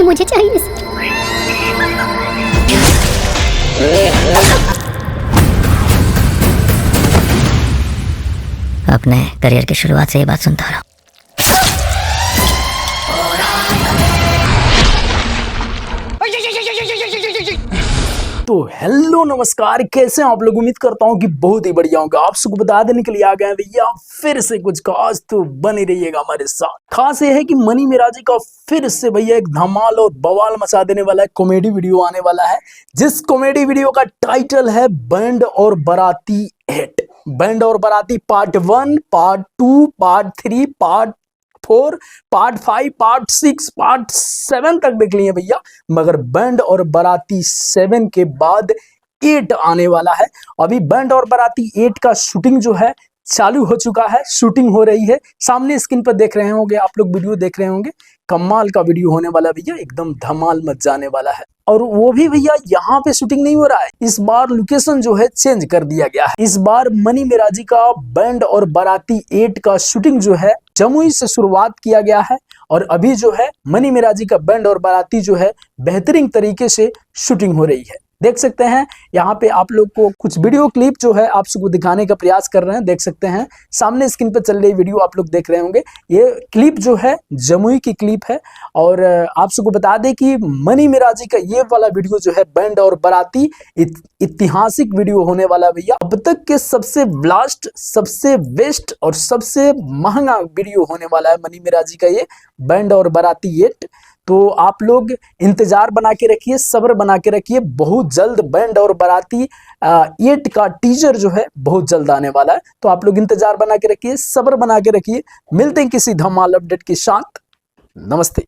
मुझे चाहिए सर। अपने करियर की शुरुआत से ये बात सुनता रहा। तो हेलो नमस्कार, कैसे हैं आप लोग। उम्मीद करता हूं कि बहुत ही बढ़िया होंगे। आप सबको बता देने के लिए आ गए हैं भैया फिर से कुछ खास, तो बने रहिएगा हमारे साथ। खास ये है कि मनी मिराजी का फिर से भैया एक धमाल और बवाल मचा देने वाला है कॉमेडी वीडियो आने वाला है, जिस कॉमेडी वीडियो का टाइटल है बैंड और बाराती 8। बैंड और बाराती part 1, part 2, part 3, part 4, part 5, part 6, part 7 तक देख लिए भैया, मगर बैंड और बाराती 7 के बाद 8 आने वाला है। अभी बैंड और बाराती 8 का शूटिंग जो है चालू हो चुका है, शूटिंग हो रही है। सामने स्क्रीन पर देख रहे होंगे आप लोग, वीडियो देख रहे होंगे। कमाल का वीडियो होने वाला भैया, एकदम धमाल मच जाने वाला है। और वो भी भैया यहाँ पे शूटिंग नहीं हो रहा है, इस बार लोकेशन जो है चेंज कर दिया गया है। इस बार मनी मिराजी का बैंड और बाराती 8 का शूटिंग जो है जमुई से शुरुआत किया गया है, और अभी जो है मनी मिराजी का बैंड और बाराती जो है बेहतरीन तरीके से शूटिंग हो रही है। देख सकते हैं यहाँ पे आप लोग को कुछ वीडियो क्लिप जो है आप सबको दिखाने का प्रयास कर रहे हैं। देख सकते हैं सामने स्क्रीन पर चल रही वीडियो आप लोग देख रहे होंगे। ये क्लिप जो है जमुई की क्लिप है, और आप सबको बता दें कि मनी मिराजी का ये वाला वीडियो जो है बैंड और बाराती ऐतिहासिक वीडियो होने वाला भैया। अब तक के सबसे ब्लास्ट, सबसे बेस्ट और सबसे महंगा वीडियो होने वाला है मनी मिराजी का ये बैंड और बाराती 8। तो आप लोग इंतजार बना के रखिए, सब्र बना के रखिए। बहुत जल्द बैंड और बाराती 8 का टीजर जो है बहुत जल्द आने वाला है, तो आप लोग इंतजार बना के रखिए, सब्र बना के रखिए। मिलते हैं किसी धमाल अपडेट के साथ। नमस्ते।